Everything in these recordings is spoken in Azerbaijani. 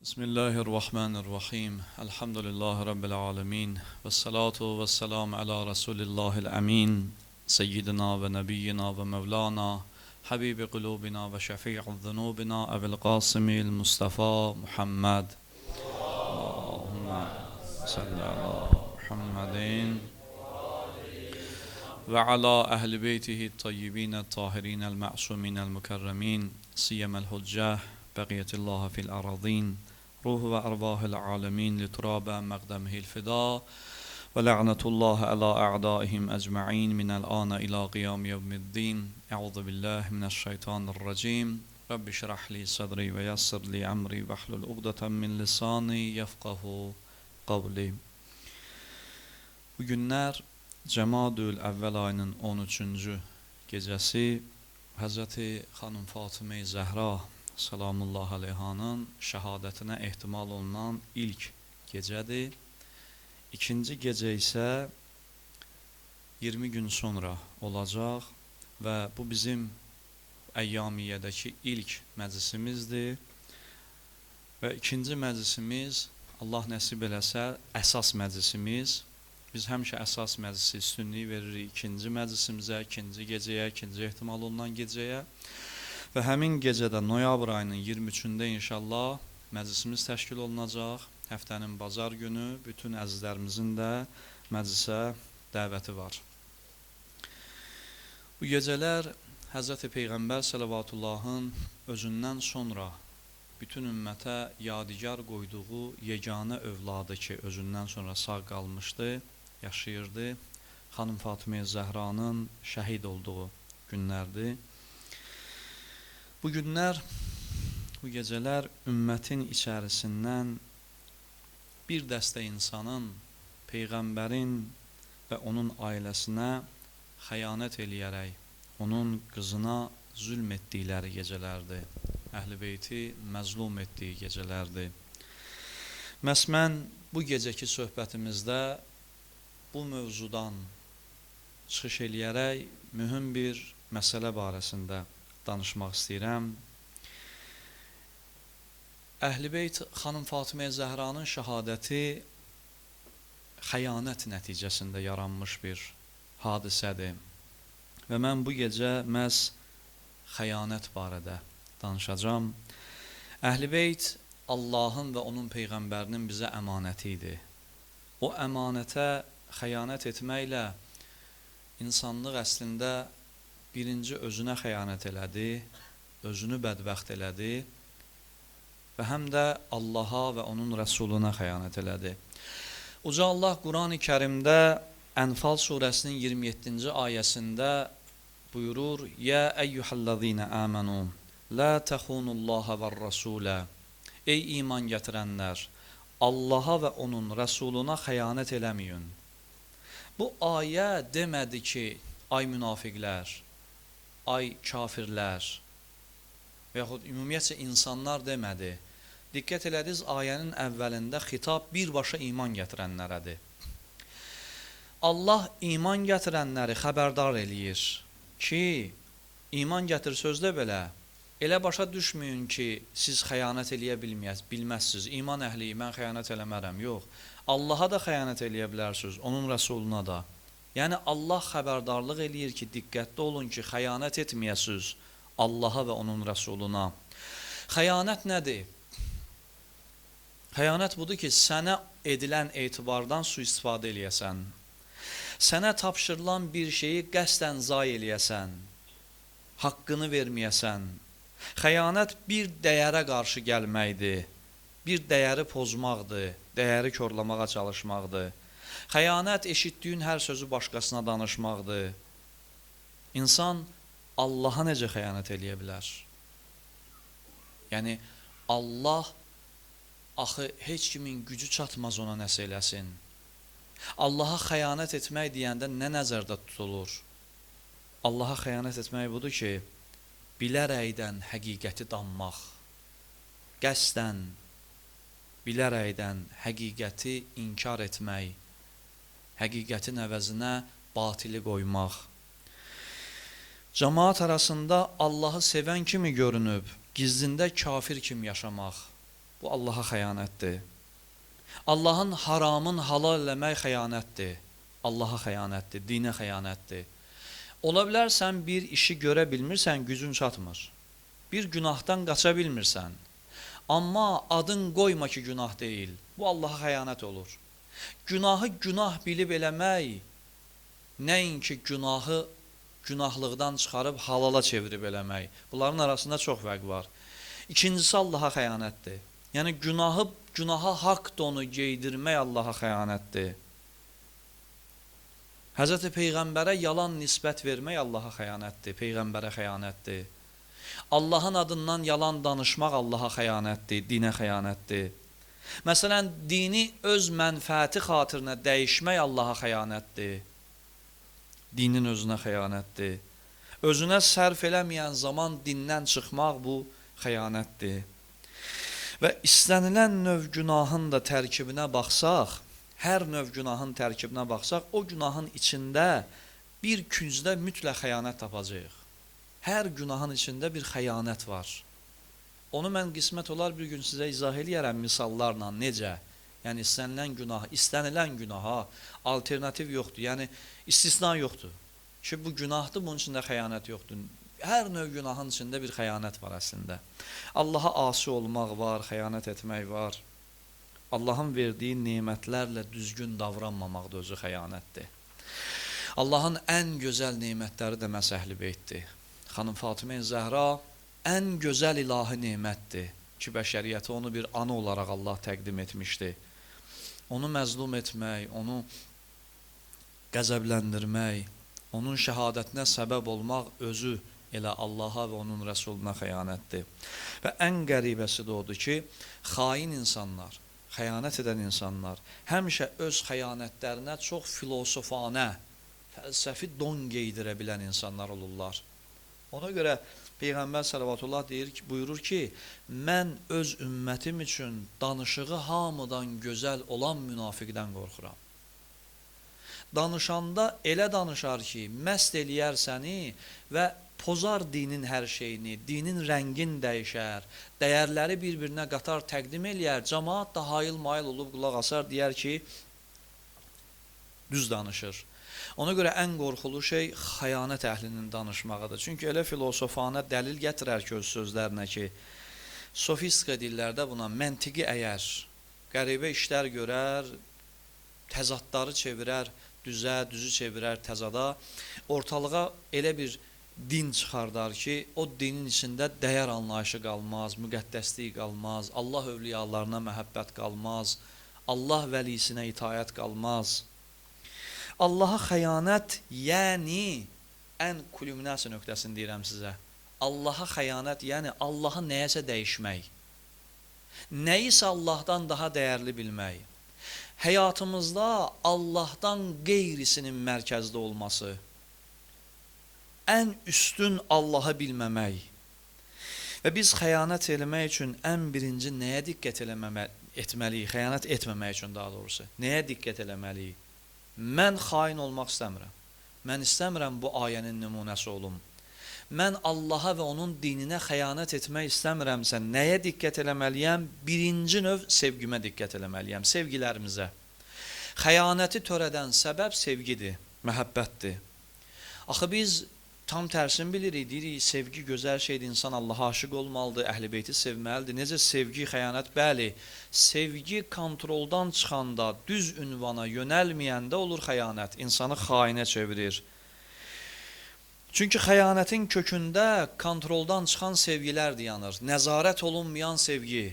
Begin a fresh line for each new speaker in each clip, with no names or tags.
Bismillahirrahmanirrahim. Elhamdülillahi Rabbil alemin. Vessalatu vesselamu ala Resulillahil emin. Seyyidina ve nebiyyina ve mevlana. Habibi kulubina ve şefi'u zunubina. Ebil Qasimil Mustafa Muhammed. Allahümme salli ala Muhammedin. Ve ala ehli beytihi tayyibine tahirinel ma'suminel mukerremin. Siyemel huccah. Beqiyetullahi fil aradin. روح وأرواح العالمين لتراب مقدمه الفداء ولعنة الله على أعدائهم أجمعين من الآن إلى قيام يوم الدين. أعوذ بالله من الشيطان الرجيم. رب اشرح لي صدري ويسر لي أمري واحلل عقدة من لساني يفقهوا قولي. Bugünler Cəmadül Əvvəl ayının 13-cü gecəsi Həzrəti xanım Fatıma-i Zəhra Salamullah aleyhanın şəhadətinə ehtimal olunan ilk gecədir. İkinci gecə isə 20 gün sonra olacaq və bu bizim Əyyamiyyədəki ilk məclisimizdir. Və ikinci məclisimiz Allah nəsib eləsə əsas məclisimiz. Biz həmişə əsas məclisi üstünlüyü veririk ikinci məclisimizə, ikinci gecəyə, ikinci ehtimal olunan gecəyə. Və həmin gecədə noyabr ayının 23-də inşallah məclisimiz təşkil olunacaq. Həftənin bazar günü bütün əzizlərimizin də məclisə dəvəti var. Bu gecələr Həzrəti Peyğəmbər Səllavatullahın özündən sonra bütün ümmətə yadigar qoyduğu yeganə övladı ki, özündən sonra sağ qalmışdı, yaşayırdı. Xanım Fatıma Zəhranın şəhid olduğu günlərdir. Bu günlər, bu gecələr ümmətin içərisindən bir dəstə insanın, Peyğəmbərin və onun ailəsinə xəyanət eləyərək, onun qızına zülm etdikləri gecələrdir. Əhl-i beyti məzlum etdiyi gecələrdir. Məhz mən bu gecəki söhbətimizdə bu mövzudan çıxış eləyərək mühüm bir məsələ barəsində danışmaq istəyirəm. Əhl-i beyt xanım Fatıma Zəhranın şəhadəti xəyanət nəticəsində yaranmış bir hadisədir. Və mən bu gecə məhz xəyanət barədə danışacağım. Əhl-i beyt Allahın və onun Peyğəmbərinin bizə əmanəti idi. O əmanətə xəyanət etməklə insanlıq əslində birinci özünə xəyanət elədi, özünü bədbəxt elədi və həm də Allaha və onun Rəsuluna xəyanət elədi. Uca Allah Quran-ı Kərimdə Ənfal surəsinin 27-ci ayəsində buyurur: "Yə əyyuhəl-ləzīnə əmənu, lə təxunullaha vər-rəsulə." Ey iman gətirənlər, Allaha və onun Rəsuluna xəyanət eləməyin. Bu ayə demədi ki, ay münafiqlər, ay kafirlər və yaxud ümumiyyətcə insanlar demədi. Diqqət elədiniz, ayənin əvvəlində xitab birbaşa iman gətirənlərədir. Allah iman gətirənləri xəbərdar eləyir ki, iman gətir sözdə belə, elə başa düşməyin ki, siz xəyanət eləyə bilməzsiniz. İman əhli, mən xəyanət eləmərəm. Yox, Allaha da xəyanət eləyə bilərsiniz, onun Rəsuluna da. Yəni Allah xəbərdarlıq eləyir ki, diqqətli olun ki, xəyanət etməyəsiniz Allaha və onun Rəsuluna. Xəyanət nədir? Xəyanət budur ki, sənə edilən etibardan sui-istifadə eləyəsən, sənə tapşırılan bir şeyi qəsdən zay eləyəsən, haqqını verməyəsən. Xəyanət bir dəyərə qarşı gəlməkdir, bir dəyəri pozmaqdır, dəyəri korlamağa çalışmaqdır. Xəyanət eşitdiyin hər sözü başqasına danışmaqdır. İnsan Allaha necə xəyanət eləyə bilər? Yəni Allah axı heç kimin gücü çatmaz ona nəsə eləsin. Allaha xəyanət etmək deyəndə nə nəzərdə tutulur? Allaha xəyanət etmək budur ki, bilərəkdən həqiqəti danmaq, qəsdən bilərəkdən həqiqəti inkar etmək, həqiqətin əvəzinə batili qoymaq. Cəmaat arasında Allahı sevən kimi görünüb, gizlində kafir kimi yaşamaq. Bu Allaha xəyanətdir. Allahın haramın halal eləmək xəyanətdir. Allaha xəyanətdir, dinə xəyanətdir. Ola bilər sən bir işi görə bilmirsən, gücün çatmır. Bir günahdan qaça bilmirsən. Amma adın qoyma ki, günah deyil. Bu Allaha xəyanət olur. Günahı günah bilib eləmək, nəinki günahı günahlıqdan çıxarıb halala çevirib eləmək. Bunların arasında çox fərq var. İkincisi Allaha xəyanətdir. Yəni günaha haqq donu geydirmək Allaha xəyanətdir. Həzrəti Peyğəmbərə yalan nisbət vermək Allaha xəyanətdir, Peyğəmbərə xəyanətdir. Allahın adından yalan danışmaq Allaha xəyanətdir, dinə xəyanətdir. Məsələn, dini öz mənfəəti xatirinə dəyişmək Allaha xəyanətdir. Dinin özünə xəyanətdir. Özünə sərf eləməyən zaman dindən çıxmaq bu xəyanətdir. Və istənilən növ günahın da tərkibinə baxsaq, hər növ günahın tərkibinə baxsaq, o günahın içində bir küncdə mütləq xəyanət tapacağıq. Hər günahın içində bir xəyanət var. Onu mən qismət olar bir gün sizə izah eləyərəm misallarla, necə? Yəni istənilən günaha alternativ yoxdur, yəni istisna yoxdur. Ki bu günahdır, bunun içində xəyanət yoxdur. Hər növ günahın içində bir xəyanət var əslində. Allaha asi olmaq var, xəyanət etmək var. Allahın verdiyi nemətlərlə düzgün davranmamaq da özü xəyanətdir. Allahın ən gözəl nemətləri də məhz Əhl-i-Beytdir. Xanım Fatimə Zəhra ən gözəl ilahi nemətdir ki, bəşəriyyətə onu bir ana olaraq Allah təqdim etmişdi. Onu məzlum etmək, onu qəzəbləndirmək, onun şəhadətinə səbəb olmaq özü elə Allaha və onun rəsuluna xəyanətdir. Və ən qəribəsi də odur ki, xain insanlar, xəyanət edən insanlar həmişə öz xəyanətlərinə çox filosofanə, fəlsəfi don geydirə bilən insanlar olurlar. Ona görə Peyğəmbər sələvatullah buyurur ki, mən öz ümmətim üçün danışığı hamıdan gözəl olan münafiqdən qorxuram. Danışanda elə danışar ki, məst eləyər səni və pozar dinin hər şeyini, dinin rəngin dəyişər, dəyərləri bir-birinə qatar təqdim eləyər, cəmaat da hayıl-mayıl olub qulaq asar, deyər ki, düz danışır. Ona görə ən qorxulu şey xəyanət əhlinin danışmağıdır. Çünki elə filosofanə dəlil gətirər ki, öz sözlərinə ki, sofistika dillərdə buna məntiqi əyər, qəribə işlər görər, təzadları çevirər, düzü çevirər təzada, ortalığa elə bir din çıxardar ki, o dinin içində dəyər anlayışı qalmaz, müqəddəslik qalmaz, Allah övliyalarına məhəbbət qalmaz, Allah vəlisinə itayət qalmaz. Allaha xəyanət, yəni ən kulminasiya nöqtəsini deyirəm sizə. Allaha xəyanət, yəni Allahı nəyəsə dəyişmək. Nəyisə Allahdan daha dəyərli bilmək. Həyatımızda Allahdan qeyrisinin mərkəzdə olması. Ən üstün Allahı bilməmək. Və biz xəyanət eləmək üçün ən birinci nəyə diqqət etməliyik? Xəyanət etməmək üçün daha doğrusu. Nəyə diqqət eləməliyik? Mən xain olmaq istəmirəm. Mən istəmirəm bu ayənin nümunəsi olum. Mən Allaha və onun dininə xəyanət etmək istəmirəmsə, nəyə diqqət eləməliyəm? Birinci növ sevgimə diqqət eləməliyəm, sevgilərimizə. Xəyanəti törədən səbəb sevgidir, məhəbbətdir. Axı biz tam tərsini bilirik, deyirik, sevgi gözəl şeydir, insan Allaha aşiq olmalıdır, Əhl-i-Beyti sevməlidir. Necə sevgi, xəyanət? Bəli, sevgi kontroldan çıxanda, düz ünvana yönəlməyəndə olur xəyanət, insanı xainə çevirir. Çünki xəyanətin kökündə kontroldan çıxan sevgilər dayanır, nəzarət olunmayan sevgi.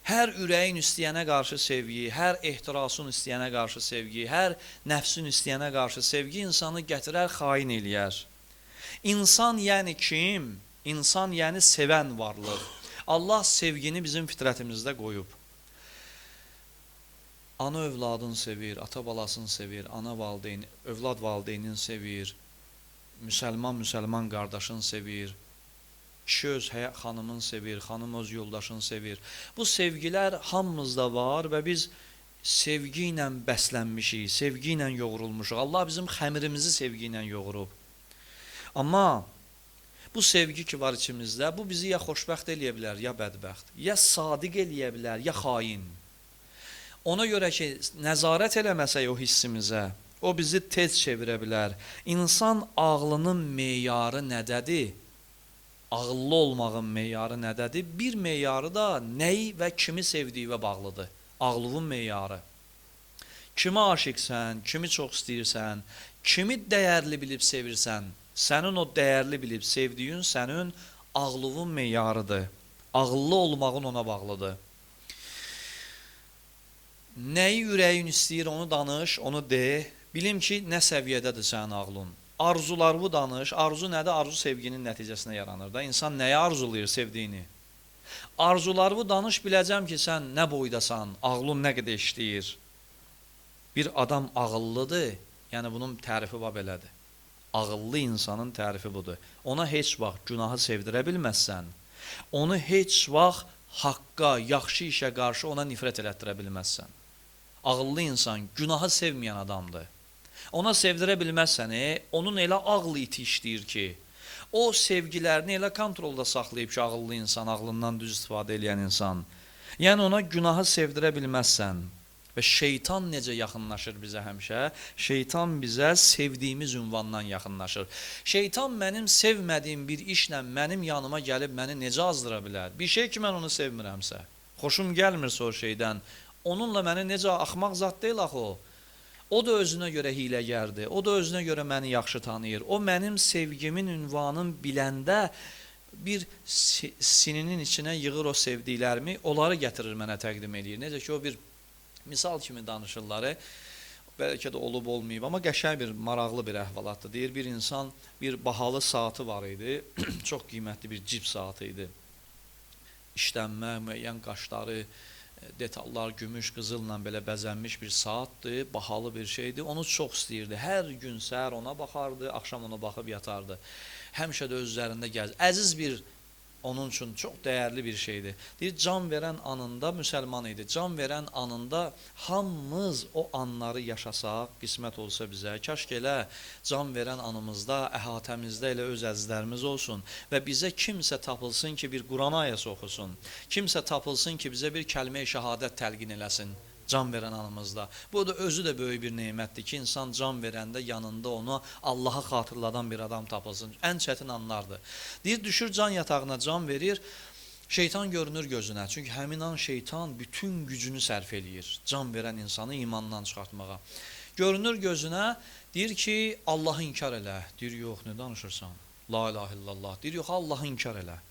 Hər ürəyin istəyənə qarşı sevgi, hər ehtirasın istəyənə qarşı sevgi, hər nəfsin istəyənə qarşı sevgi insanı gətirər, xain eləyər. İnsan yəni kim? İnsan yəni sevən varlıq. Allah sevgini bizim fitrətimizdə qoyub. Ana övladını sevir, ata balasını sevir, övlad valideynin sevir, müsəlman qardaşını sevir, kişi öz xanımını sevir, xanım öz yoldaşını sevir. Bu sevgilər hamımızda var və biz sevgi ilə bəslənmişik, sevgi ilə yoğrulmuşuq. Allah bizim xəmirimizi sevgi ilə yoğurub. Amma Bu sevgi ki var içimizdə, bu bizi ya xoşbəxt eləyə bilər, ya bədbəxt, ya sadiq eləyə bilər, ya xain. Ona görə ki, nəzarət eləməsək o hissimizə, o bizi tez çevirə bilər. İnsan ağlının meyarı nədədir? Ağıllı olmağın meyarı nədədir? Bir meyarı da nəyi və kimi sevdiyinə bağlıdır. Ağlının meyarı. Kimi aşiqsən, kimi çox istəyirsən, kimi dəyərli bilib sevirsən, sənin o dəyərli bilib sevdiyin sənin ağlının meyarıdır. Ağıllı olmağın ona bağlıdır. Nəyi ürəyin istəyir onu danış, onu de. Bilim ki, nə səviyyədədir sənin ağlın. Arzularını danış. Arzu nədir? Arzu sevginin nəticəsinə yaranır da. İnsan nəyi arzulayır sevdiyini? Arzularını danış, biləcəm ki, sən nə boydasan, ağlın nə qədər işləyir. Bir adam ağıllıdır, yəni bunun tərifi var belədir. Ağıllı insanın tərifi budur. Ona heç vaxt günahı sevdirə bilməzsən, onu heç vaxt haqqa, yaxşı işə qarşı ona nifrət elətdirə bilməzsən. Ağıllı insan günahı sevməyən adamdır. Ona sevdirə bilməzsən, onun elə ağlı iti işləyir ki, o sevgilərini elə kontrolda saxlayıb ki, ağıllı insan, ağlından düz istifadə edən insan. Yəni ona günahı sevdirə bilməzsən. Və şeytan necə yaxınlaşır bizə həmişə? Şeytan bizə sevdiyimiz ünvandan yaxınlaşır. Şeytan mənim sevmədiyim bir işlə mənim yanıma gəlib məni necə azdıra bilər? Bir şey ki, mən onu sevmirəmsə, xoşum gəlmirsə o şeydən, onunla məni necə axmaq zat deyil axı o. O da özünə görə hiləgərdir, o da özünə görə məni yaxşı tanıyır. O mənim sevgimin ünvanını biləndə bir sininin içinə yığır o sevdiklərimi, onları gətirir mənə təqdim edir. Necə ki, o bir misal kimi danışırlar, bəlkə də olub olmayıb, amma qəşəng bir, maraqlı bir əhvalatdır. Deyir, bir insan bir bahalı saatı var idi, çox qiymətli bir cib saatı idi. İşlənmə, müəyyən qaşları, detallar, gümüş, qızılla belə bəzənmiş bir saatdır, bahalı bir şeydir. Onu çox istəyirdi. Hər gün səhər ona baxardı, axşam ona baxıb yatardı. Həmişə də öz üzərində gəzir. Əziz bir, onun üçün çox dəyərli bir şeydir. Deyir, can verən anında müsəlman idi. Can verən anında hamımız o anları yaşasaq, qismət olsa bizə, kaş ki elə can verən anımızda, əhatəmizdə elə öz əzizlərimiz olsun və bizə kimsə tapılsın ki, bir Quran ayəsi oxusun. Kimsə tapılsın ki, bizə bir kəlmə-i şəhadət təlqin eləsin. Can verən anımızda. Bu da özü də böyük bir nemətdir ki, insan can verəndə yanında onu Allaha xatırladan bir adam tapılsın. Ən çətin anlardır. Deyir, düşür can yatağına, can verir, şeytan görünür gözünə. Çünki həmin an şeytan bütün gücünü sərf eləyir, can verən insanı imandan çıxartmağa. Görünür gözünə, deyir ki, Allahı inkar elə. Deyir, yox, nə danışırsan? La ilahe illallah. Deyir, yox, Allahı inkar elə.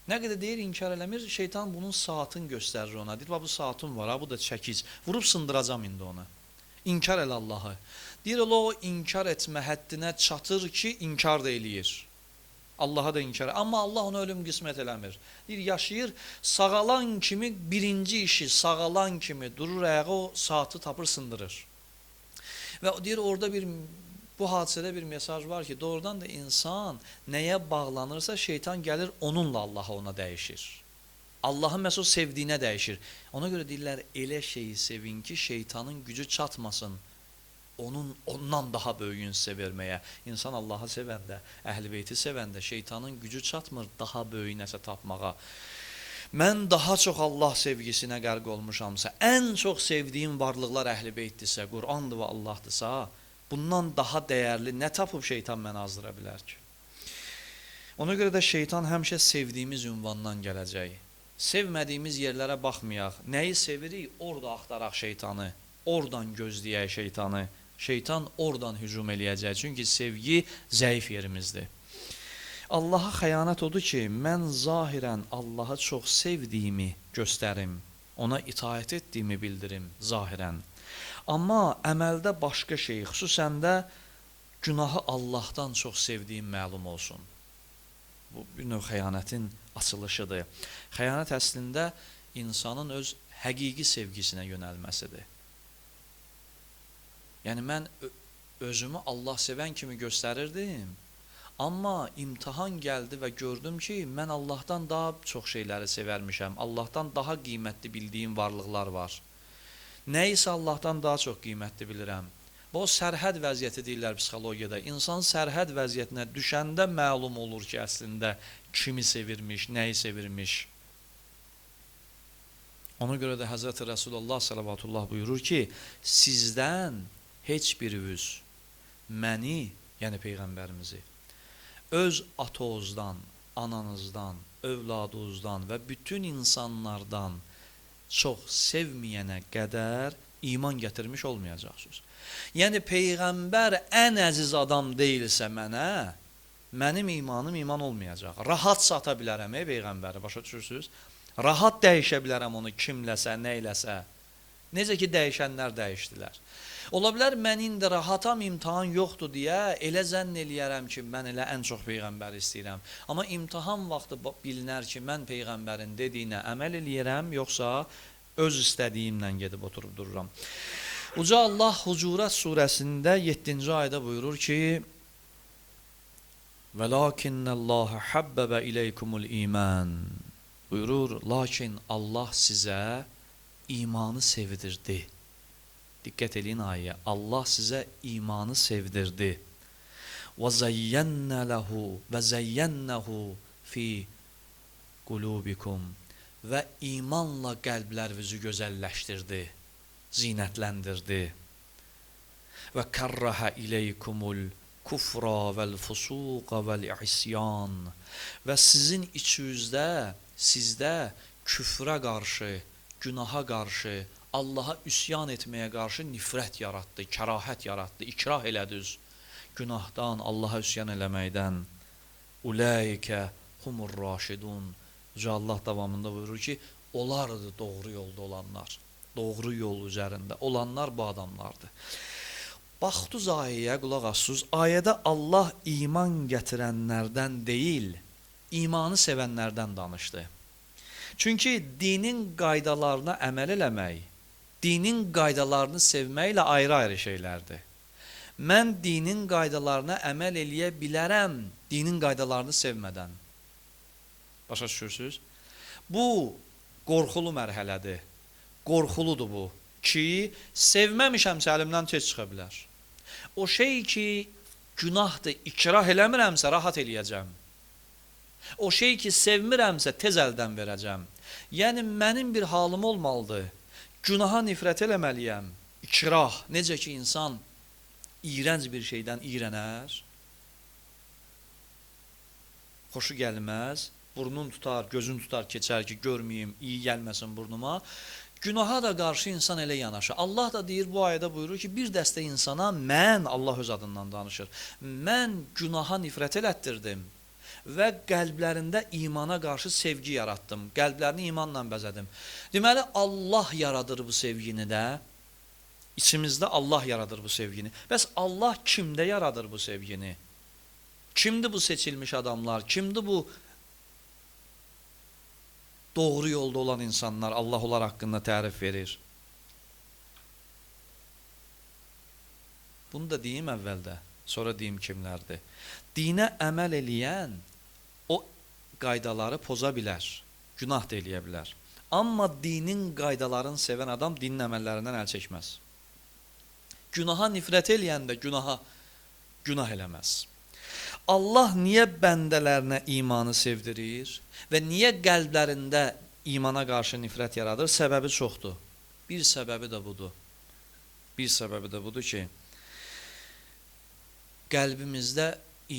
Nə qədər deyir, inkar eləmir, şeytan bunun saatını göstərir ona. Deyir, bu saatım var, bu da çəkic. Vurub sındıracam indi ona. İnkar elə Allahı. Deyir, o inkar etmə həddinə çatır ki, inkar da eləyir. Allaha da inkar. Amma Allah ona ölüm qismət eləmir. Deyir, yaşayır, sağalan kimi birinci işi, sağalan kimi durur ayağa, o saatı tapır, sındırır. Və deyir, orada bu hadisədə bir mesaj var ki, doğrudan da insan nəyə bağlanırsa, şeytan gəlir, onunla Allaha ona dəyişir. Allahın məhz o sevdiyinə dəyişir. Ona görə deyirlər, elə şeyi sevin ki, şeytanın gücü çatmasın. Ondan daha böyüyün sizə verməyə. İnsan Allahı sevəndə, Əhl-i Beyti sevəndə, şeytanın gücü çatmır daha böyük nəsə tapmağa. Mən daha çox Allah sevgisinə qərq olmuşamsa, ən çox sevdiyim varlıqlar Əhl-i Beytdirsə, Qur'andır və Allahdırsa, bundan daha dəyərli nə tapıb şeytan məni azdıra bilər ki? Ona görə də şeytan həmişə sevdiyimiz ünvandan gələcək. Sevmədiyimiz yerlərə baxmayaq. Nəyi sevirik? Orada axtaraq şeytanı. Oradan gözləyək şeytanı. Şeytan oradan hücum eləyəcək. Çünki sevgi zəif yerimizdir. Allaha xəyanət odur ki, mən zahirən Allahı çox sevdiyimi göstərim. Ona itaət etdiyimi bildirim zahirən. Amma əməldə başqa şey, xüsusən də günahı Allahdan çox sevdiyim məlum olsun. Bu bir növ xəyanətin açılışıdır. Xəyanət əslində insanın öz həqiqi sevgisinə yönəlməsidir. Yəni mən özümü Allah sevən kimi göstərirdim, amma imtahan gəldi və gördüm ki, mən Allahdan daha çox şeyləri sevərmişəm, Allahdan daha qiymətli bildiyim varlıqlar var. Nə isə Allahdan daha çox qiymətli bilirəm. Bu sərhəd vəziyyəti deyirlər psixologiyada. İnsan sərhəd vəziyyətinə düşəndə məlum olur ki, əslində kimi sevirmiş, nəyi sevirmiş. Ona görə də Həzrəti Rəsulullah sallallahu buyurur ki, sizdən heç biriniz məni, yəni Peyğəmbərimizi, öz atanızdan, ananızdan, övladınızdan və bütün insanlardan çox sevməyənə qədər iman gətirmiş olmayacaqsınız. Yəni Peyğəmbər ən əziz adam deyilsə mənə, mənim imanım iman olmayacaq. Rahat sata bilərəm Peyğəmbəri, başa düşürsünüz? Rahat dəyişə bilərəm onu kimləsə, neyləsə. Necə ki, dəyişənlər dəyişdilər. Ola bilər, mən indi rahatam, imtahan yoxdur deyə elə zənn eləyərəm ki, mən elə ən çox Peyğəmbəri istəyirəm. Amma imtahan vaxtı bilinər ki, mən Peyğəmbərin dediyinə əməl eləyərəm, yoxsa öz istədiyimlə gedib oturub dururam. Uca Allah Hucurat surəsində 7-ci ayda buyurur ki, وَلَاكِنَّ حَبَّبَ إِلَيْكُمُ الْإِيمَانِ buyurur, lakin Allah sizə imanı sevdirdi. Diqqət eləyin ayəyə. Allah sizə imanı sevdirdi. وَزَيَّنَّهُ فِي قُلُوبِكُمْ və imanla qəlblərinizi gözəlləşdirdi, zinətləndirdi. وَكَرَّهَ إِلَيْكُمُ الْكُفْرَ وَالْفُسُوقَ وَالْعِصْيَانِ və sizin içinizdə, sizdə küfrə qarşı, günaha qarşı, Allaha üsyan etməyə qarşı nifrət yaratdı, kərahət yaratdı, ikrah elədiniz. Günahdan, Allaha üsyan eləməkdən. Ulaikə humur raşidun. Uca Allah davamında buyurur ki, onlardır doğru yolda olanlar. Doğru yol üzərində olanlar bu adamlardır. Baxdınız ayəyə, qulaq assınız. Ayədə Allah iman gətirənlərdən deyil, imanı sevənlərdən danışdı. Çünki dinin qaydalarına əməl eləmək, dinin qaydalarını sevməklə ayrı-ayrı şeylərdir. Mən dinin qaydalarına əməl eləyə bilərəm, dinin qaydalarını sevmədən. Başa düşürsünüz? Bu, qorxulu mərhələdir. Qorxuludur bu ki, sevməmişəmsə əlimdən tez çıxa bilər. O şey ki, günahdır, ikrah eləmirəmsə rahat eləyəcəm. O şey ki, sevmirəmsə tez əldən verəcəm. Yəni, mənim bir halım olmalıdır. Günaha nifrət eləməliyəm. İkrah, necə ki, insan iyrənc bir şeydən iyrənər, xoşu gəlməz, burnun tutar, gözün tutar, keçər ki, görməyim, iyi gəlməsin burnuma. Günaha da qarşı insan elə yanaşır. Allah da deyir, bu ayədə buyurur ki, bir dəstə insana mən, Allah öz adından danışır, mən günaha nifrət elətdirdim və qəlblərində imana qarşı sevgi yaratdım, qəlblərini imanla bəzədim. Deməli, Allah yaradır bu sevgini də, içimizdə Allah yaradır bu sevgini. Bəs Allah kimdə yaradır bu sevgini? Kimdir bu seçilmiş adamlar, kimdir bu doğru yolda olan insanlar, Allah onlar haqqında tərif verir. Bunu da deyim əvvəldə, sonra deyim kimlərdir. Dinə əməl eləyən o qaydaları poza bilər, günah da eləyə bilər. Amma dinin qaydalarını sevən adam dinin əməllərindən əl çəkməz. Günaha nifrət eləyən də günah eləməz. Allah niyə bəndələrinə imanı sevdirir və niyə qəlblərində imana qarşı nifrət yaradır? Səbəbi çoxdur. Bir səbəbi də budur. Bir səbəbi də budur ki, qəlbimizdə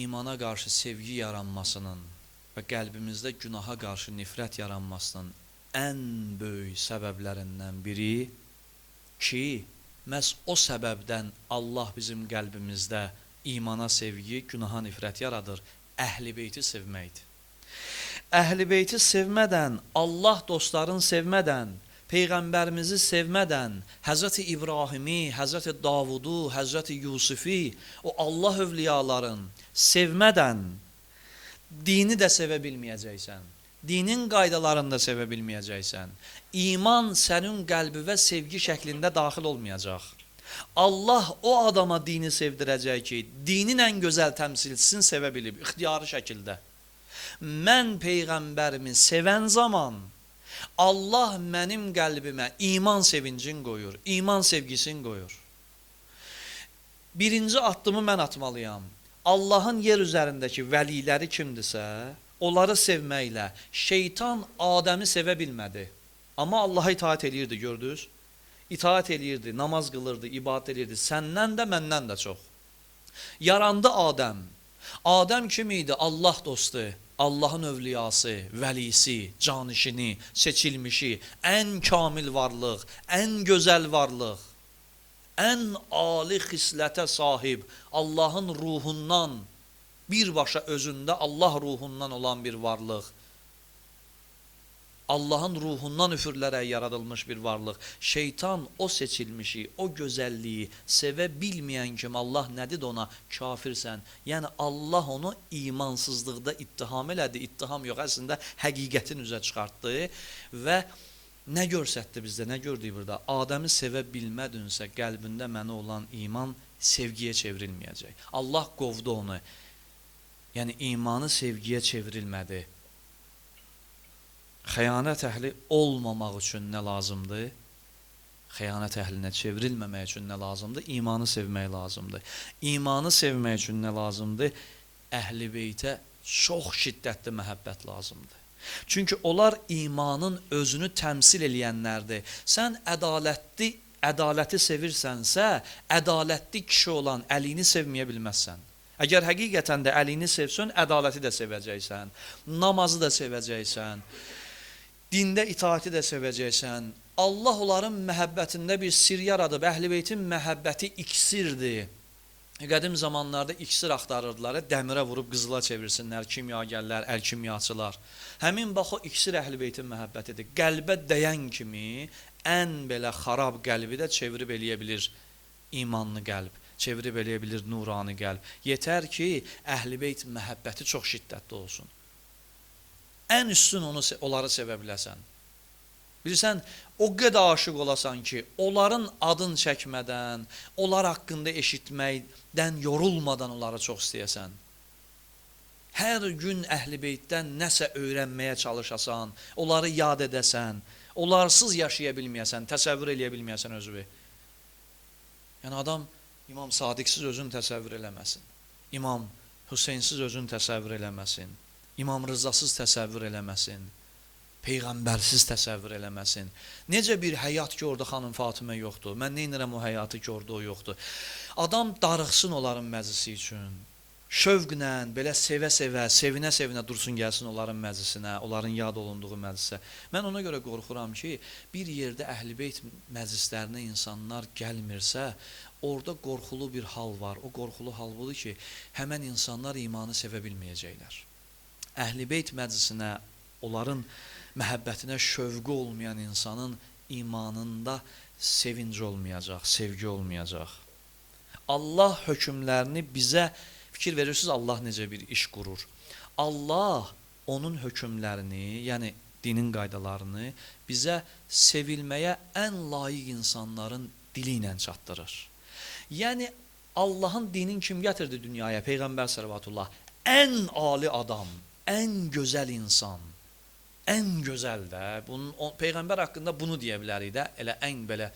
imana qarşı sevgi yaranmasının və qəlbimizdə günaha qarşı nifrət yaranmasının ən böyük səbəblərindən biri ki, məhz o səbəbdən Allah bizim qəlbimizdə imana sevgi, günaha nifrət yaradır. Əhl-i beyti sevməkdir. Əhl-i beyti sevmədən, Allah dostlarını sevmədən, Peyğəmbərimizi sevmədən, Həzrəti İbrahimi, Həzrəti Davudu, Həzrəti Yusufi, o Allah övliyaların sevmədən dini də sevə bilməyəcəksən. Dinin qaydalarını da sevə bilməyəcəksən. İman sənin qəlbivə sevgi şəklində daxil olmayacaq. Allah o adama dini sevdirəcək ki, dinin ən gözəl təmsilçisini sevə bilib, ixtiyari şəkildə. Mən Peyğəmbərimi sevən zaman Allah mənim qəlbimə iman sevincini qoyur, iman sevgisini qoyur. birinci addımı mən atmalıyam. Allahın yer üzərindəki vəliləri kimdirsə, onları sevməklə şeytan Adəmi sevə bilmədi. Amma Allaha itaat eləyirdi, gördünüz? İtaat eləyirdi, namaz qılırdı, ibadət eləyirdi. Səndən də, məndən də çox. Yarandı Adəm. Adəm kim idi? Allah dostu, Allahın övliyası, vəlisi, canişini, seçilmişi, ən kamil varlıq, ən gözəl varlıq, ən ali xislətə sahib, Allahın ruhundan, birbaşa özündə Allah ruhundan olan bir varlıq, Allahın ruhundan üfürlərək yaradılmış bir varlıq. Şeytan o seçilmişi, o gözəlliyi sevə bilməyən kimi Allah nə dedi ona? Kafirsən. Yəni Allah onu imansızlıqda ittiham elədi. İttiham yox, əslində həqiqətin üzə çıxartdı və nə görsətdi bizdə, nə gördük burada? Adəmi sevə bilmədinsə qəlbində mənə olan iman sevgiyə çevrilməyəcək. Allah qovdu onu. Yəni imanı sevgiyə çevrilmədi. Xəyanət əhli olmamaq üçün nə lazımdır? Xəyanət əhlinə çevrilməmək üçün nə lazımdır? İmanı sevmək lazımdır. İmanı sevmək üçün nə lazımdır? Əhl-i beytə çox şiddətli məhəbbət lazımdır. Çünki onlar imanın özünü təmsil eləyənlərdir. Sən ədaləti sevirsənsə, ədalətli kişi olan Əlini sevməyə bilməzsən. Əgər həqiqətən də Əlini sevsən, ədaləti də sevəcəksən, namazı da sevəcəksən, dində itaati də sevəcəksən. Allah onların məhəbbətində bir sir yaradıb. Əhl-i beytin məhəbbəti iksirdir. Qədim zamanlarda iksir axtarırdılar, dəmirə vurub qızıla çevirsinlər, kimyagərlər, əlkimyaçılar. Həmin bax o iksir Əhl-i beytin məhəbbətidir. Qəlbə dəyən kimi ən belə xarab qəlbi də çevirib eləyə bilir imanlı qəlb, çevirib eləyə bilir nurani qəlb. Yetər ki, Əhl-i beyt məhəbbəti çox şiddətli olsun. Ən üstün onları sevə biləsən. Bilirsən, o qədər aşıq olasan ki, onların adını çəkmədən, onlar haqqında eşitməkdən yorulmadan onları çox istəyəsən. Hər gün Əhl-i beytdən nəsə öyrənməyə çalışasan, onları yad edəsən, onlarsız yaşaya bilməyəsən, təsəvvür eləyə bilməyəsən özünü. Yəni adam İmam Sadiqsiz özünü təsəvvür eləməsin, İmam Hüseynsiz özünü təsəvvür eləməsin, İmam Rızasız təsəvvür eləməsin, Peyğəmbərsiz təsəvvür eləməsin. Necə bir həyat ki, orada xanım Fatimə yoxdur. Mən neynirəm o həyatı ki, orada o yoxdur. Adam darıxsın onların məclisi üçün. Şövqlə, belə sevə-sevə, sevinə-sevinə dursun gəlsin onların məclisinə, onların yad olunduğu məclisə. Mən ona görə qorxuram ki, bir yerdə Əhl-i beyt məclislərinə insanlar gəlmirsə, orada qorxulu bir hal var. O qorxulu hal budur ki, həmən insanlar imanı sevə bilməyəcəklər. Əhl-i beyt məclisinə, onların məhəbbətinə şövqü olmayan insanın imanında sevinci olmayacaq, sevgi olmayacaq. Allah hökmlərini bizə, fikir verirsiniz Allah necə bir iş qurur. Allah onun hökmlərini, yəni dinin qaydalarını bizə sevilməyə ən layiq insanların dili ilə çatdırır. Yəni Allahın dinin kim gətirdi dünyaya? Peyğəmbər səllallahu ən ali adam, ən gözəl insan. Ən gözəl də, Peyğəmbər haqqında bunu deyə bilərik də, elə ən belə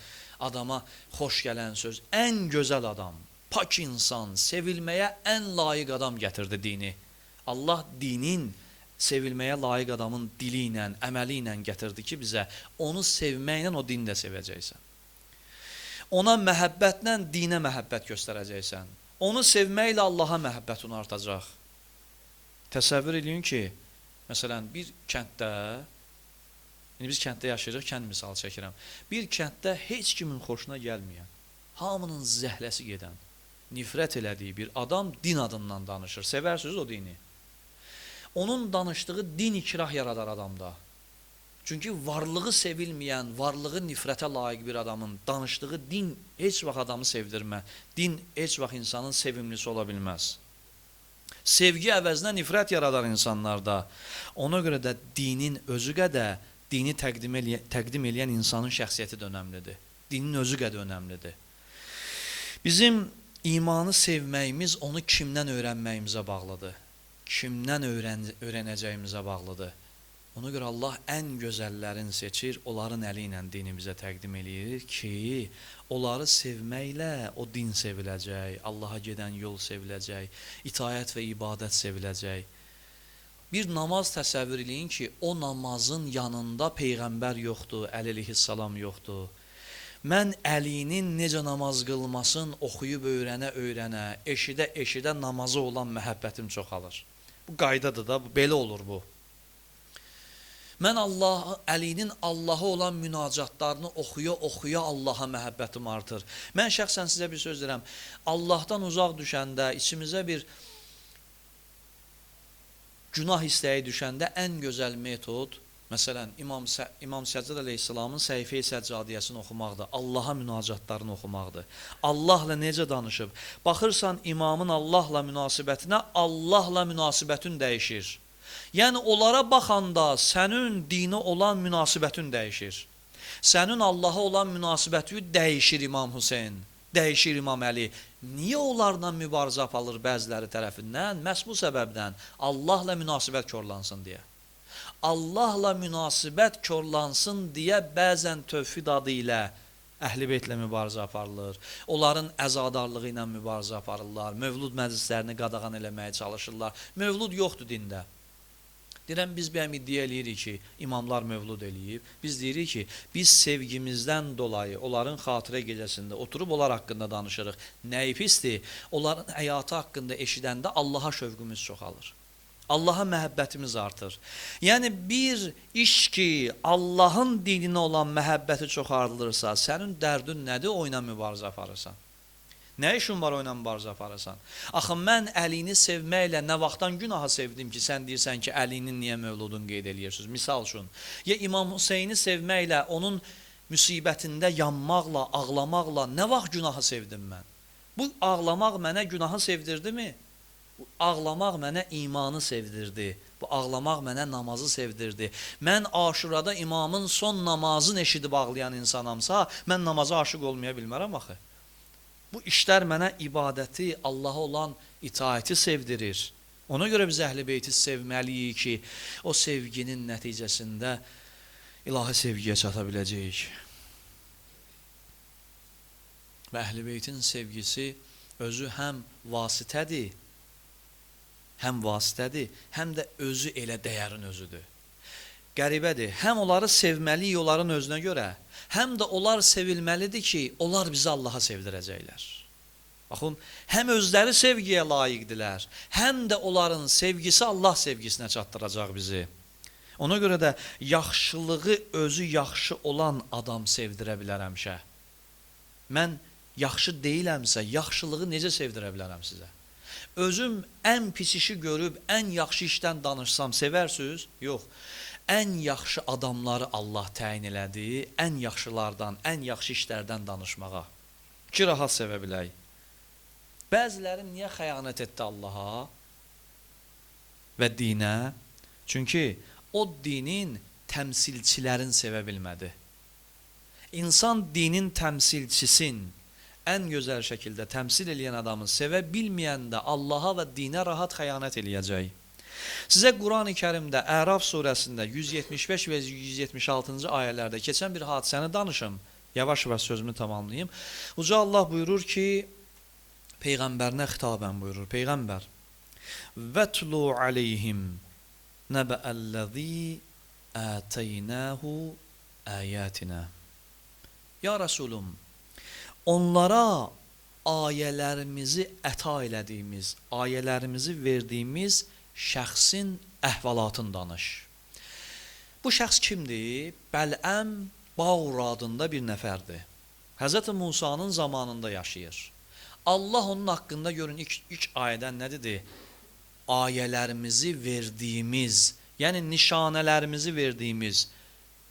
adama xoş gələn söz, ən gözəl adam, pak insan, sevilməyə ən layiq adam gətirdi dini. Allah dinin sevilməyə layiq adamın dili ilə, əməli ilə gətirdi ki, bizə onu sevməklə o dini də sevəcəksən. Ona məhəbbətlə dinə məhəbbət göstərəcəksən. Onu sevməklə Allaha məhəbbətin artacaq. Təsəvvür edin ki, məsələn, bir kənddə, biz kənddə yaşayırıq, kənd misal çəkirəm. Bir kənddə heç kimin xoşuna gəlməyən, hamının zəhləsi gedən, nifrət elədiyi bir adam din adından danışır. Sevərsiniz o dini. Onun danışdığı din ikrah yaradar adamda. Çünki varlığı sevilməyən, varlığı nifrətə layiq bir adamın danışdığı din heç vaxt adamı sevdirmə. Din heç vaxt insanın sevimlisi ola bilməz. Sevgi əvəzinə nifrət yaradar insanlarda. Ona görə də dinin özü qədər, dini təqdim eləyən insanın şəxsiyyəti də önəmlidir. Dinin özü qədər önəmlidir. Bizim imanı sevməyimiz onu kimdən öyrənməyimizə bağlıdır. Kimdən öyrənəcəyimizə bağlıdır. Ona görə Allah ən gözəllərini seçir, onların əli ilə dini bizə təqdim eləyir ki, onları sevməklə o din seviləcək, Allaha gedən yol seviləcək, itaət və ibadət seviləcək. Bir namaz təsəvvür eləyin ki, o namazın yanında Peyğəmbər yoxdur, əleyhissalam yoxdur. Mən Əlinin necə namaz qılmasın oxuyub öyrənə-öyrənə, eşidə-eşidə namazı olan məhəbbətim çoxalır. Bu qaydadır da, belə olur bu. Mən Əlinin Allaha olan münacatlarını oxuya-oxuya Allaha məhəbbətim artır. Mən şəxsən sizə bir söz deyirəm, Allahdan uzaq düşəndə, içimizə bir günah istəyi düşəndə ən gözəl metod, məsələn, İmam Səccad əleyhissalamın Səhifə-i Səccadiyyəsini oxumaqdır, Allaha münacatlarını oxumaqdır. Allahla necə danışıb? Baxırsan imamın Allahla münasibətinə, Allahla münasibətin dəyişir. Yəni, onlara baxanda sənin dini olan münasibətin dəyişir. Sənin Allaha olan münasibəti dəyişir İmam Hüseyin, dəyişir İmam Əli. Niyə onlarla mübarizə aparılır bəziləri tərəfindən? Məhz bu səbəbdən Allahla münasibət korlansın deyə. Allahla münasibət korlansın deyə bəzən tövhid adı ilə Əhl-i Beytlə mübarizə aparılır. Onların əzadarlığı ilə mübarizə aparırlar. Mövlud məclislərini qadağan eləməyə çalışırlar. Mövlud yoxdur dində. Deyirəm, biz bəyəm iddia eləyirik ki, imamlar mövlud eləyib. Biz deyirik ki, biz sevgimizdən dolayı onların xatirə gecəsində oturub onlar haqqında danışırıq. Nəyi pisdir? Onların həyatı haqqında eşidəndə Allaha şövqümüz çoxalır. Allaha məhəbbətimiz artır. Yəni, bir iş ki, Allahın dininə olan məhəbbəti çoxardılırsa, sənin dərdin nədir? Oyla mübarizə aparırsan. Nə işin var oyla mübarizə aparırsan? Axı, mən Əlini sevməklə nə vaxtdan günaha sevdim ki, sən deyirsən ki, Əlinin niyə mövludunu qeyd eləyirsiniz? Misal üçün, ya İmam Hüseyni sevməklə, onun müsibətində yanmaqla, ağlamaqla nə vaxt günaha sevdim mən? Bu ağlamaq mənə günahı sevdirdimi? Bu ağlamaq mənə imanı sevdirdi. Bu ağlamaq mənə namazı sevdirdi. Mən Aşurada imamın son namazını eşidib ağlayan insanamsa, mən namaza aşıq olmaya bilmərəm axı. Bu işlər mənə ibadəti, Allaha olan itaəti sevdirir. Ona görə biz Əhl-i Beyti sevməliyik ki, o sevginin nəticəsində ilahi sevgiyə çata biləcəyik. Və Əhl-i Beytin sevgisi özü həm vasitədir, həm də özü elə dəyərin özüdür. Qəribədir, həm onları sevməliyik onların özünə görə, həm də onlar sevilməlidir ki, onlar bizi Allaha sevdirəcəklər. Baxın, həm özləri sevgiyə layiqdirlər, həm də onların sevgisi Allah sevgisinə çatdıracaq bizi. Ona görə də yaxşılığı özü yaxşı olan adam sevdirə bilər həmişə. Mən yaxşı deyiləmsə, yaxşılığı necə sevdirə bilərəm sizə? Özüm ən pis işi görüb, ən yaxşı işdən danışsam sevərsiniz? Yox. Ən yaxşı adamları Allah təyin elədi, ən yaxşılardan, ən yaxşı işlərdən danışmağa ki, rahat sevə bilək. Bəziləri niyə xəyanət etdi Allaha və dinə? Çünki o dinin təmsilçilərini sevə bilmədi. İnsan dinin təmsilçisin ən gözəl şəkildə təmsil eləyən adamı sevə bilməyəndə Allaha və dinə rahat xəyanət eləyəcək. Sizə Quran-ı Kərimdə Əraf surəsində 175 və 176-cı ayələrdə keçən bir hadisəni danışım. Yavaş-yavaş sözümü tamamlayayım. Uca Allah buyurur ki, Peyğəmbərinə xitabən buyurur. Peyğəmbər, vətlu aleyhim nəbəəlləzi ətəynəhu əyətinə. Ya Rəsulum, onlara ayələrimizi əta elədiyimiz, ayələrimizi verdiyimiz şəxsin əhvalatını danış. Bu şəxs kimdir? Bələm Bağur adında bir nəfərdir. Həzrəti Musanın zamanında yaşayır. Allah onun haqqında görün ilk ayədən nə dedi? Ayələrimizi verdiyimiz, yəni nişanələrimizi verdiyimiz.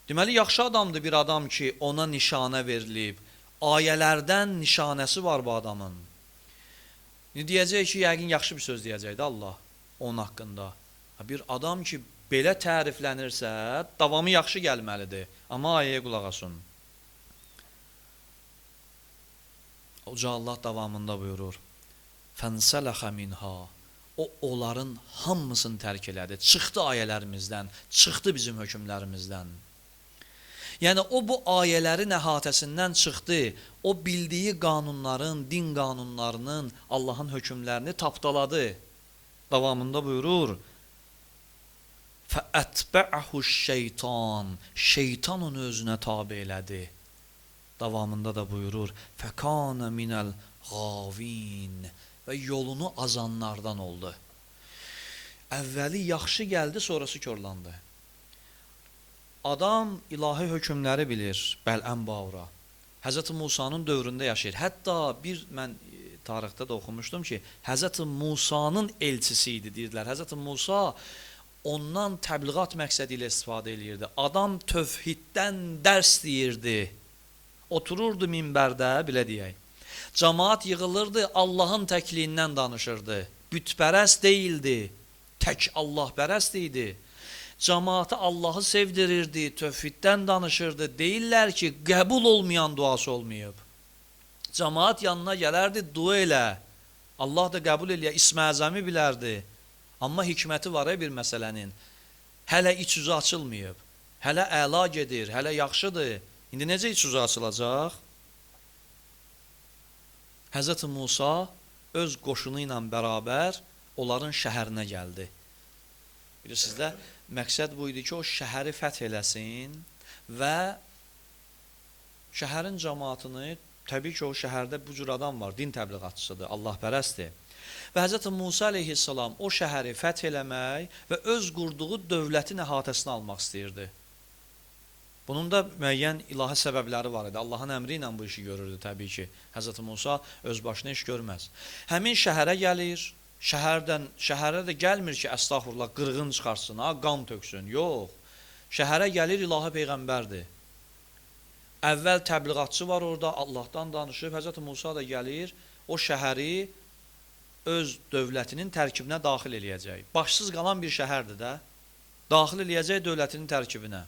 Deməli, yaxşı adamdır bir adam ki, ona nişanə verilib. Ayələrdən nişanəsi var bu adamın. Ne deyəcək ki, yəqin yaxşı bir söz deyəcəkdir Allah onun haqqında. Bir adam ki, belə təriflənirsə, davamı yaxşı gəlməlidir. Amma ayəyə qulaq asın. Uca Allah davamında buyurur. Fənsələxə minha. o onların hamısını tərk elədi. Çıxdı ayələrimizdən, çıxdı bizim hökmlərimizdən. Yəni o bu ayələrin əhatəsindən çıxdı. O bildiyi qanunların, din qanunlarının, Allahın hökmlərini tapdaladı. Davamında buyurur: "Fəətbə'hu şeytan." Şeytan onu özünə tabe elədi. Davamında da buyurur: "Fəkana minəl gavin." Və yolunu azanlardan oldu. Əvvəli yaxşı gəldi, sonrası körlandı. Adam ilahi hökmləri bilir, Bələm Bağura. Həzrəti Musanın dövründə yaşayır. Hətta mən tarixdə də oxumuşdum ki, Həzrəti Musanın elçisi idi deyirlər. Həzrəti Musa ondan təbliğat məqsədi ilə istifadə edirdi. Adam tövhiddən dərs deyirdi. Otururdu minbərdə, belə deyək. Cemaat yığılırdı, Allahın təkliyindən danışırdı. Bütpərəst deyildi, tək Allahpərəst idi. Cemaatı Allahı sevdirirdi, tövhiddən danışırdı. Deyirlər ki, qəbul olmayan duası olmayıb. Cemaat yanına gələrdi, dua elə. Allah da qəbul eləyə, İsm-i Əzəmi bilərdi. Amma hikməti var bir məsələnin. Hələ iç üzü açılmayıb. Hələ əla gedir, hələ yaxşıdır. İndi necə iç üzü açılacaq? Həzrəti Musa öz qoşunu ilə bərabər onların şəhərinə gəldi. Bilirsiniz də, məqsəd bu idi ki, o şəhəri fəth eləsin və şəhərin cəmaatını, təbii ki, o şəhərdə bu cür adam var, din təbliğatçısıdır, Allahpərəstdir. Və Həzrəti Musa əleyhissalam o şəhəri fəth eləmək və öz qurduğu dövlətin əhatəsini almaq istəyirdi. Bunun da müəyyən ilahi səbəbləri var idi. Allahın əmri ilə bu işi görürdü təbii ki. Həzrəti Musa öz başına iş görməz. Həmin şəhərə gəlir, şəhərə də gəlmir ki, əstağfurullah, qırğın çıxarsın, qan töksün. Yox, şəhərə gəlir, ilahi peyğəmbərdir. Əvvəl təbliğatçı var orada, Allahdan danışıb, Həzrəti Musa da gəlir, o şəhəri öz dövlətinin tərkibinə daxil eləyəcək. Başsız qalan bir şəhərdir də, daxil eləyəcək dövlətinin tərkibinə.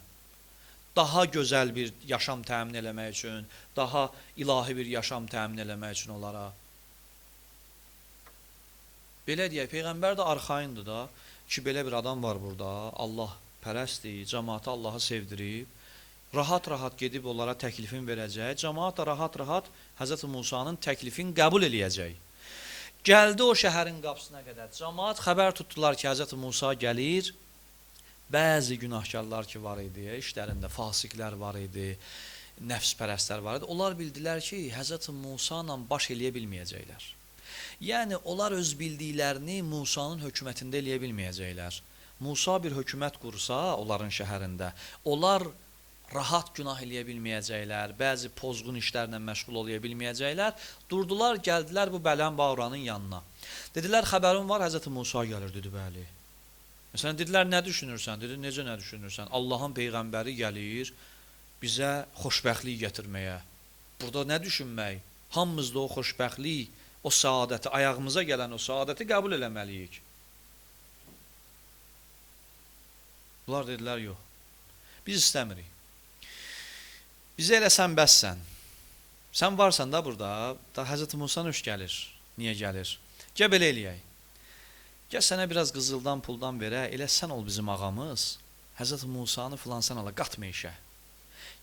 Daha gözəl bir yaşam təmin eləmək üçün, daha ilahi bir yaşam təmin eləmək üçün onlara. Belə deyək, Peyğəmbər də arxayındır da ki, belə bir adam var burada, Allah pərəstdir, cəmaatı Allahı sevdirib, rahat-rahat gedib onlara təklifin verəcək, cəmaat da rahat-rahat Həzrəti Musanın təklifini qəbul eləyəcək. Gəldi o şəhərin qapısına qədər, cəmaat xəbər tutdular ki, Həzrəti Musa gəlir. Bəzi günahkarlar ki var idi, işlərində fasiqlər var idi, nəfspərəstlər var idi. Onlar bildilər ki, Həzrəti Musa ilə baş eləyə bilməyəcəklər. Yəni, onlar öz bildiklərini Musanın hökumətində eləyə bilməyəcəklər. Musa bir hökumət qursa onların şəhərində, onlar rahat günah eləyə bilməyəcəklər, bəzi pozğun işlərlə məşğul olaya bilməyəcəklər. Durdular, gəldilər bu Bələm Bağuranın yanına. Dedilər, xəbərin var, Həzrəti Musa gəlir, dedi, bəli. Məsələn, dedilər, nə düşünürsən? Dedi, necə nə düşünürsən? Allahın Peyğəmbəri gəlir bizə xoşbəxtlik gətirməyə. Burada nə düşünmək? Hamımızda o xoşbəxtlik, o saadəti, ayağımıza gələn o saadəti qəbul eləməliyik. Bunlar dedilər, yox. Biz istəmirik. Bizə eləsən bəssən. Sən varsan da burada, da Həzrəti Musa nöş gəlir. Niyə gəlir? Gəl belə eləyək. Gəl sənə biraz qızıldan, puldan verə, elə sən ol bizim ağamız, Həzrəti Musanı filan sən ala, qatma işə.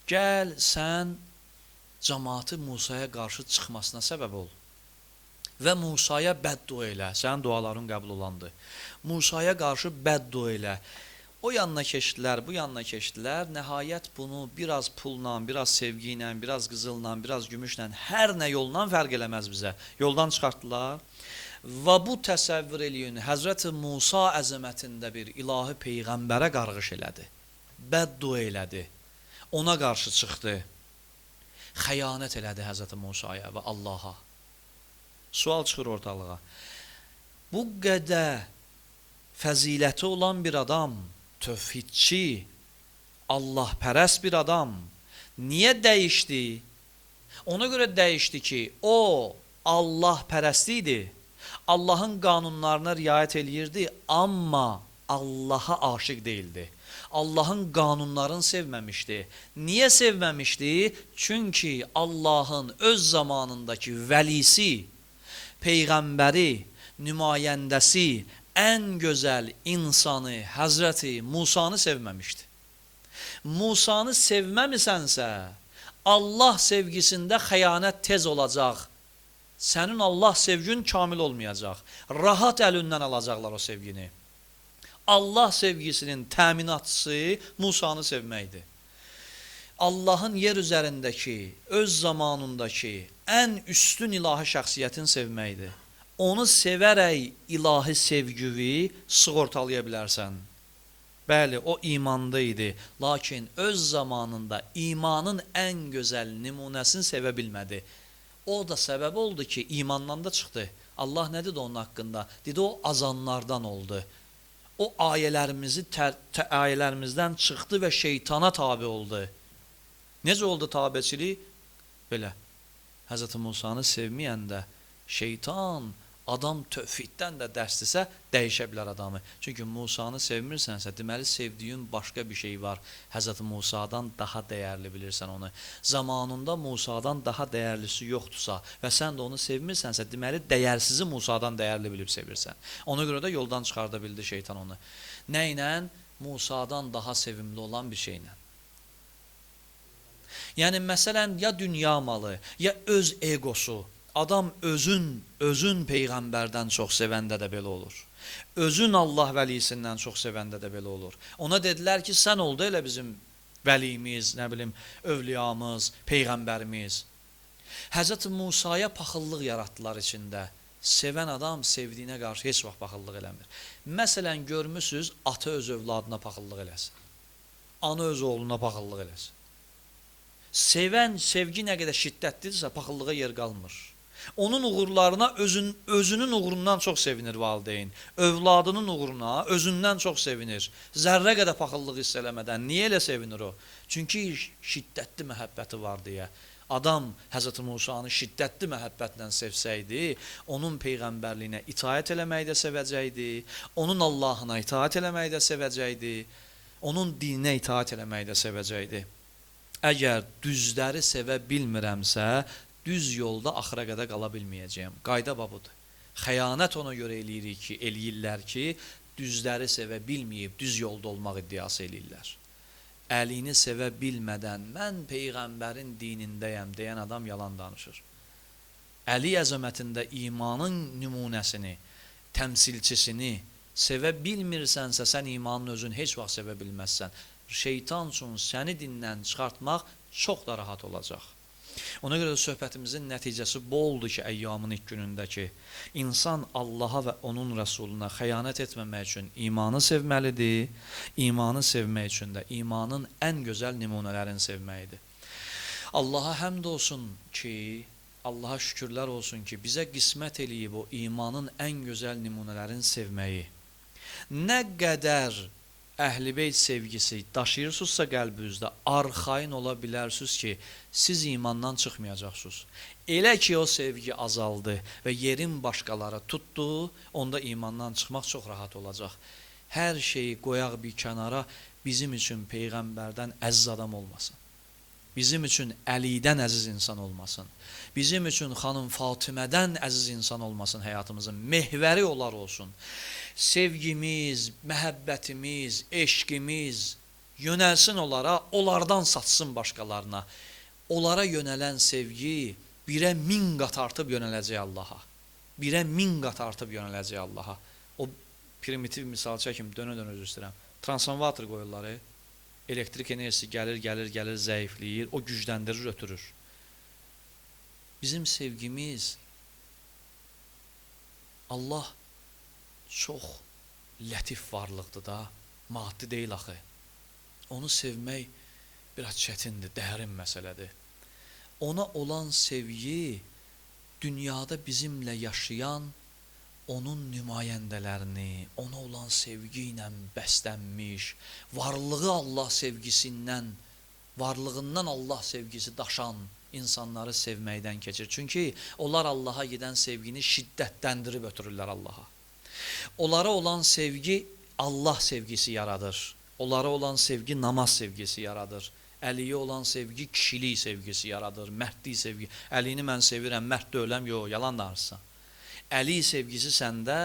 Gəl sən cəmaatı Musaya qarşı çıxmasına səbəb ol və Musaya bəddua elə, sənin duaların qəbul olandır. Musaya qarşı bəddua elə. O yanına keçdilər, bu yanına keçdilər, nəhayət bunu biraz pulla, biraz sevgi ilə, biraz qızılla, biraz gümüşlə, hər nə yolla fərq eləməz bizə. Yoldan çıxartdılar. Və bu təsəvvür eləyin, Həzrəti Musa əzəmətində bir ilahi peyğəmbərə qarğış elədi, bəddua elədi, ona qarşı çıxdı, xəyanət elədi Həzrəti Musaya və Allaha. Sual çıxır ortalığa. Bu qədər fəziləti olan bir adam, tövhidçi, Allahpərəst bir adam, niyə dəyişdi? Ona görə dəyişdi ki, o Allahpərəst idi. Allahın qanunlarına riayət eləyirdi, amma Allaha aşiq deyildi. Allahın qanunlarını sevməmişdi. Niyə sevməmişdi? Çünki Allahın öz zamanındakı vəlisi, peyğəmbəri, nümayəndəsi, ən gözəl insanı Həzrəti Musanı sevməmişdi. Musanı sevməmisənsə, Allah sevgisində xəyanət tez olacaq. Sənin Allah sevgin kamil olmayacaq. Rahat əlindən alacaqlar o sevgini. Allah sevgisinin təminatçısı Musanı sevməkdir. Allahın yer üzərindəki, öz zamanındakı ən üstün ilahi şəxsiyyətin sevməkdir. Onu sevərək ilahi sevgüvi sığortalaya bilərsən. Bəli, o imanda idi, lakin öz zamanında imanın ən gözəl nümunəsini sevə bilmədi. O da səbəb oldu ki, imandan da çıxdı. Allah nə dedi onun haqqında? Dedi, o azanlardan oldu. O ayələrimizdən çıxdı və şeytana tabi oldu. Necə oldu tabiçilik? Belə, Həzrəti Musanı sevməyəndə şeytan adam tövhiddən də dərslisə dəyişə bilər adamı. Çünki Musanı sevmirsənsə, deməli sevdiyin başqa bir şey var. Həzrəti Musadan daha dəyərli bilirsən onu. Zamanında Musadan daha dəyərlisi yoxdursa və sən də onu sevmirsənsə, deməli dəyərsizi Musadan dəyərli bilib sevirsən. Ona görə də yoldan çıxarda bildi şeytan onu. Nə ilə? Musadan daha sevimli olan bir şeylə. Yəni, məsələn, ya dünya malı, ya öz egosu. Adam özün Peyğəmbərdən çox sevəndə də belə olur. Özün Allah vəlisindən çox sevəndə də belə olur. Ona dedilər ki, sən oldu elə bizim vəlimiz, nə bilim, övliyamız, Peyğəmbərimiz. Həzrət Musaya paxıllıq yaratdılar içində. Sevən adam sevdiyinə qarşı heç vaxt paxıllıq eləmir. Məsələn, görmüsünüz, ata öz övladına paxıllıq eləsin. Ana öz oğluna paxıllıq eləsin. Sevən sevgi nə qədər şiddətlidirsə, paxıllığa yer qalmır. Onun uğurlarına özünün uğurundan çox sevinir valideyn. Övladının uğuruna özündən çox sevinir. Zərrə qədər paxıllıq hiss eləmədən. Niyə elə sevinir o? Çünki şiddətli məhəbbəti var deyə. Adam Həzrəti Musanı şiddətli məhəbbətlə sevsəydi, onun peyğəmbərliyinə itaət eləməyi də sevəcəkdi, onun Allahına itaət eləməyi də sevəcəkdi, onun dininə itaət eləməyi də sevəcəkdi. Əgər düzləri sevə bilmirəmsə, düz yolda axıra qədər qala bilməyəcəyəm. Qayda budur. Xəyanət ona görə eləyirlər ki, düzləri sevə bilməyib, düz yolda olmaq iddiası eləyirlər. Əlini sevə bilmədən, mən Peyğəmbərin dinindəyəm deyən adam yalan danışır. Əli əzəmətində imanın nümunəsini, təmsilçisini sevə bilmirsənsə, sən imanın özünü heç vaxt sevə bilməzsən. Şeytan üçün səni dindən çıxartmaq çox da rahat olacaq. Ona görə də söhbətimizin nəticəsi bu oldu ki, əyyamın ilk günündəki insan Allaha və onun rəsuluna xəyanət etməmək üçün imanı sevməlidir. İmanı sevmək üçün də imanın ən gözəl nümunələrini sevməlidir. Allaha həmd olsun ki, Allaha şükürlər olsun ki, bizə qismət eləyib o imanın ən gözəl nümunələrini sevməyi. Nə qədər Əhl-i-Beyt sevgisi daşıyırsınızsa qəlbinizdə, arxayın ola bilərsiniz ki, siz imandan çıxmayacaqsınız. Elə ki, o sevgi azaldı və yerin başqaları tutdu, onda imandan çıxmaq çox rahat olacaq. Hər şeyi qoyaq bir kənara, bizim üçün Peyğəmbərdən əziz adam olmasın. Bizim üçün Əlidən əziz insan olmasın. Bizim üçün xanım Fatimədən əziz insan olmasın həyatımızın. Mehvəri onlar olsun. Sevgimiz, məhəbbətimiz, eşqimiz yönəlsin onlara, onlardan satsın başqalarına. Onlara yönələn sevgi 1-ə 1000 qat artıb yönələcək Allaha. 1-ə 1000 qat artıb yönələcək Allaha. O primitiv misal çəkim, dönə-dönə üzr istəyirəm. Transformator qoyurlar, elektrik enerjisi gəlir, zəifləyir, o gücləndirir, ötürür. Bizim sevgimiz, Allah çox lətif varlıqdır da, maddi deyil axı. Onu sevmək biraz çətindir, dərin məsələdir. Ona olan sevgi, dünyada bizimlə yaşayan, onun nümayəndələrini, ona olan sevgi ilə bəslənmiş, varlığından Allah sevgisi daşan insanları sevməkdən keçir. Çünki onlar Allaha gedən sevgini şiddətləndirib ötürürlər Allaha. Onlara olan sevgi Allah sevgisi yaradır. Onlara olan sevgi namaz sevgisi yaradır. Əliyə olan sevgi kişilik sevgisi yaradır, mərdlik sevgi. Əlini mən sevirəm, mərd də öləm, yox, yalan danışsan. Əli sevgisi səndə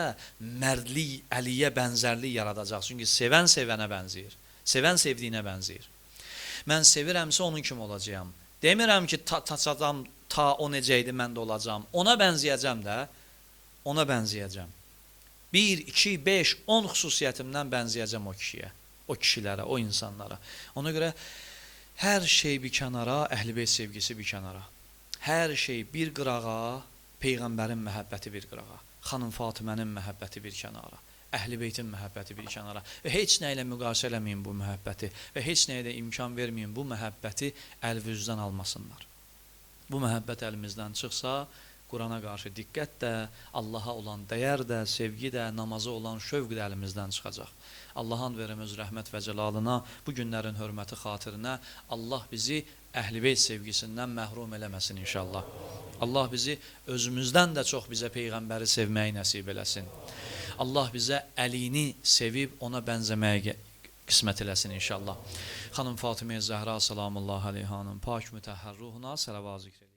mərdlik, Əliyə bənzərlik yaradacaq. Çünki sevən sevənə bənzəyir. Sevən sevdiyinə bənzəyir. Mən sevirəmsə onun kimi olacağam. Demirəm ki, taçacam, ta o necə idi, mən də olacam. Ona bənzəyəcəm də, ona bənzəyəcəm. 1, 2, 5, 10 xüsusiyyətimdən bənzəyəcəm o kişiyə, o kişilərə, o insanlara. Ona görə hər şey bir kənara, Əhlibeyt sevgisi bir kənara. Hər şey bir qırağa, Peyğəmbərin məhəbbəti bir qırağa, xanım Fatimənin məhəbbəti bir kənara, Əhlibeytin məhəbbəti bir kənara. Və heç nə ilə müqayisə eləməyin bu məhəbbəti və heç nəyə də imkan verməyin bu məhəbbəti əlvüzdən almasınlar. Bu məhəbbət əlimizdən çıxsa, Qurana qarşı diqqət də, Allaha olan dəyər də, sevgi də, namaza olan şövq də əlimizdən çıxacaq. Allahın verimiz rəhmət və cəlalına, bu günlərin hörməti xatirinə Allah bizi Əhlibeyt sevgisindən məhrum eləməsin inşallah. Allah bizi özümüzdən də çox bizə Peyğəmbəri sevməyi nəsib eləsin. Allah bizə Əlini sevib ona bənzəməyə qismət eləsin inşallah. Xanım Fatimə Zəhra salamullahi aleyhanın pak mütəhhər ruhuna səlavat zikr edin.